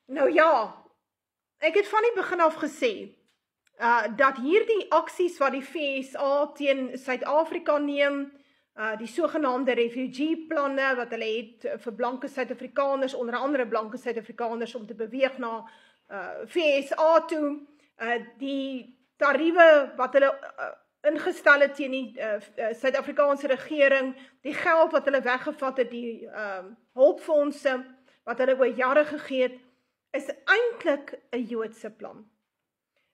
Nou ja, ek het van die begin af gesê, dat hierdie aksies wat die FSA teen Suid-Afrika neem, die sogenaamde refugee planne wat hulle het vir blanke Suid-Afrikaners, onder andere blanke Suid-Afrikaners om te beweeg na FSA toe, die tariewe wat hulle ingestel het teen die Suid-Afrikaanse regering, die geld wat hulle weggevat het, die hulpfondse wat hulle oor jare gegee het, is eintlik 'n Joodse plan.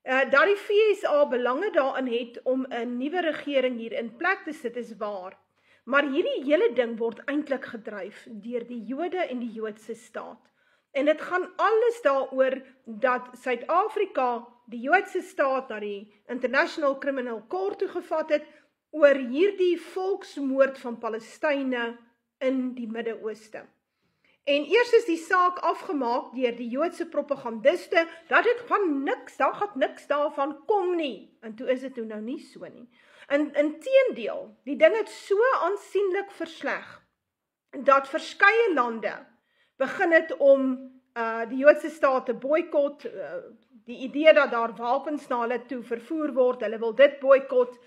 Dat die FSA belange daarin het om 'n nuwe regering hier in plek te sit, is waar. Maar hierdie hele ding word eintlik gedryf deur die Jode en die Joodse staat. En dit gaan alles daaroor dat Suid-Afrika die Joodse staat na die International Criminal Court toegevat het oor hierdie volksmoord van Palestynë in die Midde-Ooste. En eers is die saak afgemaak deur die Joodse propagandiste, dat dit gaan niks, daar gaan niks daarvan kom nie. En toe is dit nou nie so nie. Inteendeel, die ding het so aansienlik versleg, dat verskeie lande begin het om die Joodse staat te boykot, die idee dat daar wapens na hulle toe vervoer word, hulle wil dit boykot,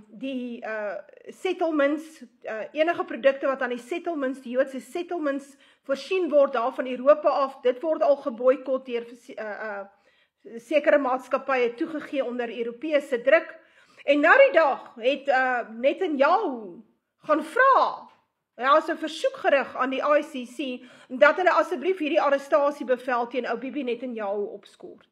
die settlements, enige produkte wat aan die settlements, die Joodse settlements voorsien word daar van Europa af, dit word al geboykot deur sekere maatskappye toegegee onder Europese druk. En na die dag het Netanyahu gaan vra, is 'n versoek gerig aan die ICC, dat hulle asseblief hierdie arrestasiebevel teen ou Bibi Netanyahu opskort.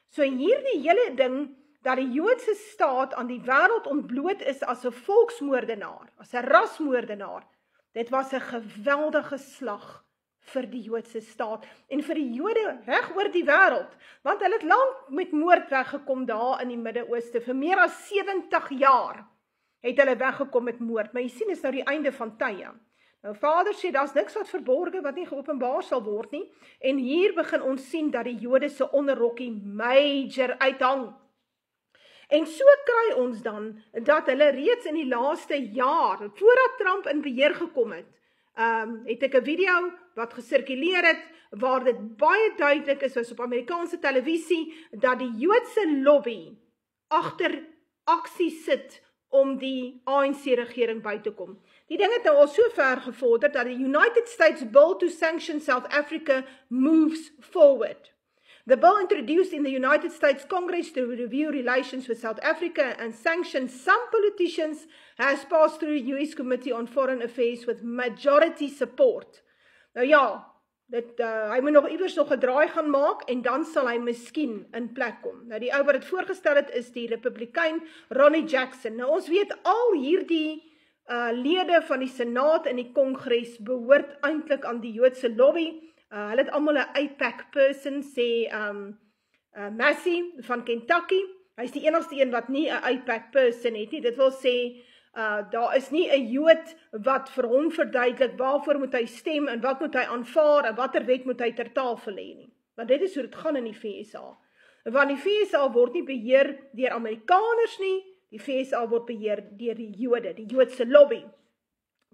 So hierdie hele ding, dat die Joodse staat aan die wêreld ontbloot is as 'n volksmoordenaar, as 'n rasmoordenaar, dit was 'n geweldige slag vir die Joodse staat, en vir die Jode reg oor die wêreld, want hulle het lank met moord weggekom daar in die Midde-Ooste, vir meer as 70 jaar het hulle weggekom met moord, maar jy sien, is nou die einde van tye. Nou, Vader sê, daar's niks wat verborge, wat nie geopenbaar sal word nie, en hier begin ons sien, dat die Jode se onderrokkie major uithang. En so kry ons dan, dat hulle reeds in die laaste jaar, voordat Trump in beheer gekom het, het ek 'n video wat gesirkuleer het, waar dit baie duidelik is, was op Amerikaanse televisie, dat die Joodse lobby agter aksie sit om die ANC-regering by te kom. Die ding het nou al so ver gevorder, dat die United States bill to sanction South Africa moves forward. The bill introduced in the United States Congress to review relations with South Africa and sanction some politicians has passed through the US Committee on Foreign Affairs with majority support. Nou ja, hy moet nog iewers nog 'n draai gaan maak en dan sal hy miskien in plek kom. Nou die ou wat dit voorgestel het is die Republikein Ronnie Jackson. Nou ons weet al hierdie lede van die Senaat en die Kongres behoort eintlik aan die Joodse lobby. Hulle het almal 'n AIPAC person, sê Massey van Kentucky. Hy is die enigste een wat nie 'n AIPAC person het nie. Dit wil sê, daar is nie 'n Jood wat vir hom verduidelik waarvoor moet hy stem en wat moet hy aanvaar en watter wet moet hy ter tafel lê nie. Want dit is hoe dit gaan in die VSA. Want die VSA word nie beheer deur Amerikaners nie, die VSA word beheer deur die Jode, die Joodse lobby.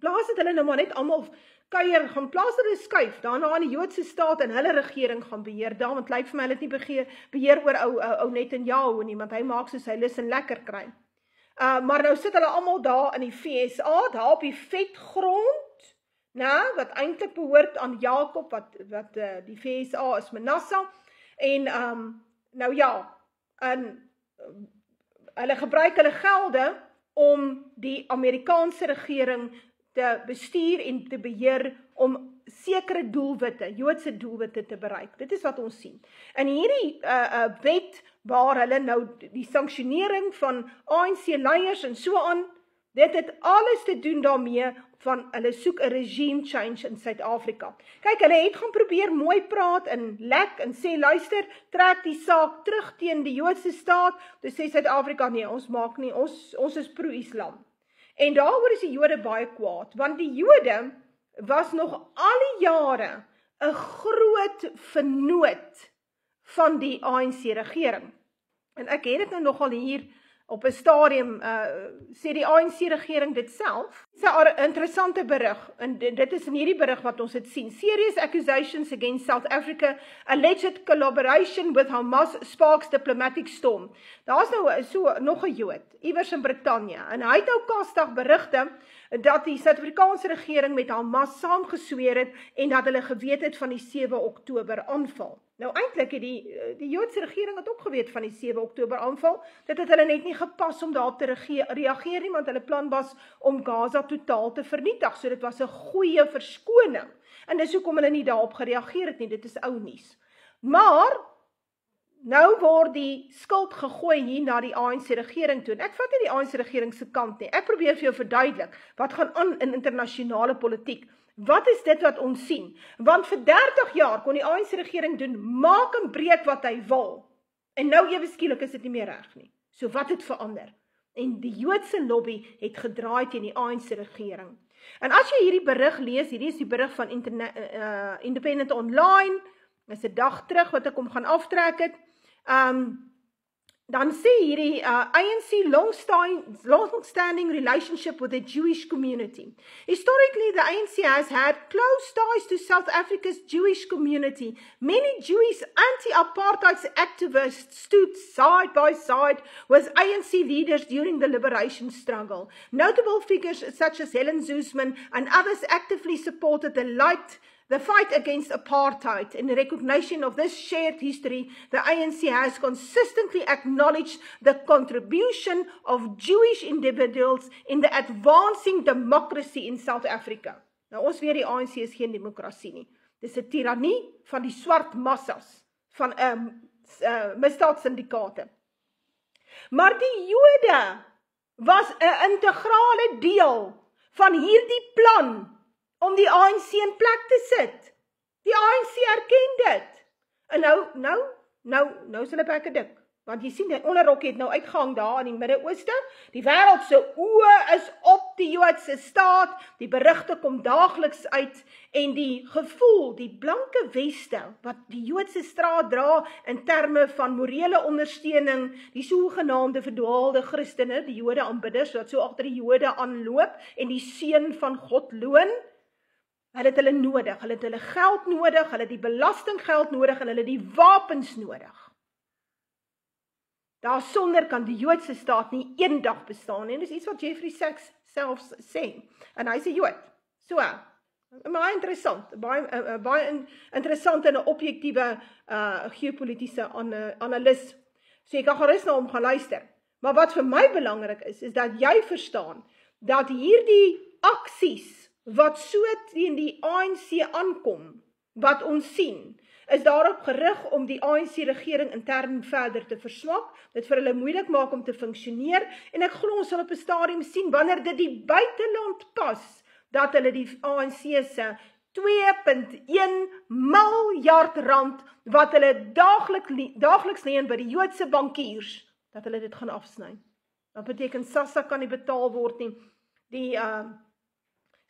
Plaas het hulle nou maar net almal kuier, gaan plaas hulle skuif, daarna aan die Joodse staat en hulle regering gaan beheer, daar, want lyk vir my hulle het nie beheer oor ou Netanyahu nie, want hy maak soos hy lus en lekker kry. Maar nou sit hulle almal daar in die VSA, daar op die vetgrond, wat eintlik behoort aan Jakob, wat die VSA is Manasseh, en nou ja, hulle gebruik hulle gelde om die Amerikaanse regering te bestuur en te beheer om sekere doelwitte, Joodse doelwitte te bereik. Dit is wat ons sien. En hierdie wet waar hulle nou die sanksionering van ANC-leiers en so aan, dit het alles te doen daarmee van hulle soek 'n regime change in Suid-Afrika. Kyk, hulle het gaan probeer mooi praat en lek en sê, luister, trek die saak terug teen die Joodse staat, toe sê Suid-Afrika, nee, ons maak nie, ons is pro-Islam. En daaroor is die Jode baie kwaad, want die Jode was nog al die jare 'n groot vennoot van die ANC-regering. En ek het dit nou nogal hier Op 'n stadium sê die ANC-regering dit self. Dis 'n interessante berig, en dit is in hierdie berig wat ons dit sien. Serious accusations against South Africa, alleged collaboration with Hamas sparks diplomatic storm. Daar's nou nog 'n Jood, iewers in Brittanje, en hy het nou kastig berigte dat die Suid-Afrikaanse regering met Hamas saamgesweer het en dat hulle geweet het van die 7 Oktober aanval. Nou eintlik het die Joodse regering het ook geweet van die 7 Oktober aanval. Dit het hulle net nie gepas om daarop te reageer nie, want hulle plan was om Gaza totaal te vernietig. So dit was 'n goeie verskoning. En dis hoekom hulle nie daarop gereageer het nie. Dit is ou nuus. Maar nou word die skuld gegooi hier na die ANC regering toe. En ek vat nie die ANC regering se kant nie. Ek probeer vir jou verduidelik wat gaan aan in internasionale politiek. Wat is dit wat ons sien? Want vir 30 jaar kon die ANC regering doen, maak en breek wat hy wil. En nou ewe skielik is dit nie meer reg nie. So wat het verander? En die Joodse lobby het gedraai teen die ANC regering. En as jy hierdie berig lees, hierdie is die berig van Independent Online, is 'n dag terug wat ek hom gaan aftrek het, dan sê hierdie ANC long-standing relationship with the Jewish community. Historically, the ANC has had close ties to South Africa's Jewish community. Many Jewish anti-apartheid activists stood side by side with ANC leaders during the liberation struggle. Notable figures such as Helen Suzman and others actively supported the fight against apartheid. In recognition of this shared history, the ANC has consistently acknowledged the contribution of Jewish individuals in the advancing democracy in South Africa. Nou ons weet die ANC is geen demokrasie nie. Dis 'n tirannie van die swart massas, van misdaadsyndikaate. Maar die Jode was 'n integrale deel van hierdie plan om die ANC in plek te sit. Die ANC erken dit. En nou is hulle bekke dik. Want jy sien, die onderrok het nou uitgehang daar in die Midde-Ooste. Die wêreld se oë is op die Joodse staat. Die berigte kom daagliks uit. En die gevoel, die blanke weste, wat die Joodse straat dra in terme van morele ondersteuning, die sogenaamde verdwaalde Christene, die Jode aanbidders, wat so agter die Jode aanloop, en die seun van God loon, hulle het hulle nodig, hulle het hulle geld nodig, hulle het die belastinggeld nodig, en hulle het die wapens nodig. Daarsonder kan die Joodse staat nie eendag bestaan nie, en dis iets wat Jeffrey Sachs self sê, en hy is 'n Jood. So, baie interessant, baie interessant en 'n objektiewe geopolitiese analis. So jy kan gerus na hom gaan luister. Maar wat vir my belangrik is dat jy verstaan, dat hierdie aksies wat so teen die ANC aankom, wat ons sien, is daarop gerig om die ANC-regering intern verder te verswak, dit vir hulle moeilik maak om te funksioneer, en ek glo ons sal op 'n stadium sien, wanneer dit die buiteland pas, dat hulle die ANC se 2,1 miljard rand, wat hulle daagliks leen by die Joodse bankiers, dat hulle dit gaan afsny. Dat beteken SASSA kan nie betaal word nie, die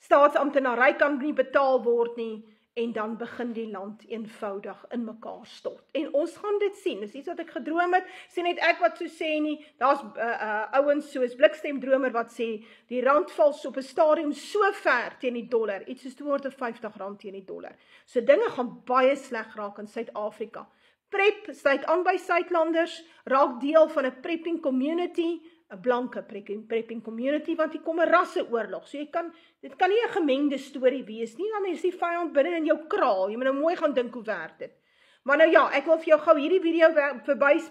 staatsamptenary kan nie betaal word nie, en dan begin die land eenvoudig in mekaar stort. En ons gaan dit sien, dis iets wat ek gedroom het, sê net ek wat so sê nie, daar's ouens soos Blikstemdromer wat sê, die rand val op 'n stadium so ver teen die dollar, iets soos R250 teen die dollar. So dinge gaan baie sleg raak in Suid-Afrika. PrEP sluit aan by Suidlanders, raak deel van 'n prepping community, 'n blanke prepping community, want hier kom 'n rasseoorlog. So dit kan nie 'n gemengde storie wees nie, dan is die vyand binne in jou kraal. Jy moet nou mooi gaan dink hoe werk dit. Maar nou ja, ek wil vir jou gou hierdie video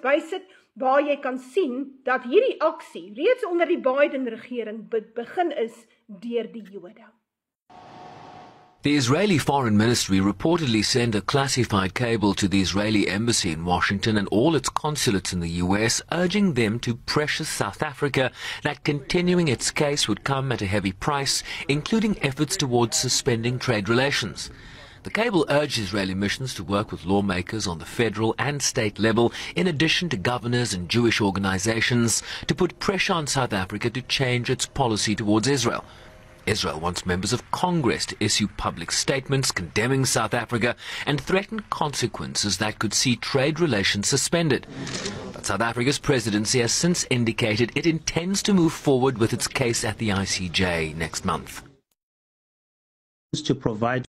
bysit, waar jy kan sien dat hierdie aksie reeds onder die Biden-regering begin is deur die Jode. The Israeli Foreign Ministry reportedly sent a classified cable to the Israeli embassy in Washington and all its consulates in the US, urging them to pressure South Africa that continuing its case would come at a heavy price, including efforts towards suspending trade relations. The cable urged Israeli missions to work with lawmakers on the federal and state level, in addition to governors and Jewish organizations, to put pressure on South Africa to change its policy towards Israel. Israel wants members of Congress to issue public statements condemning South Africa and threaten consequences that could see trade relations suspended. But South Africa's presidency has since indicated it intends to move forward with its case at the ICJ next month. To provide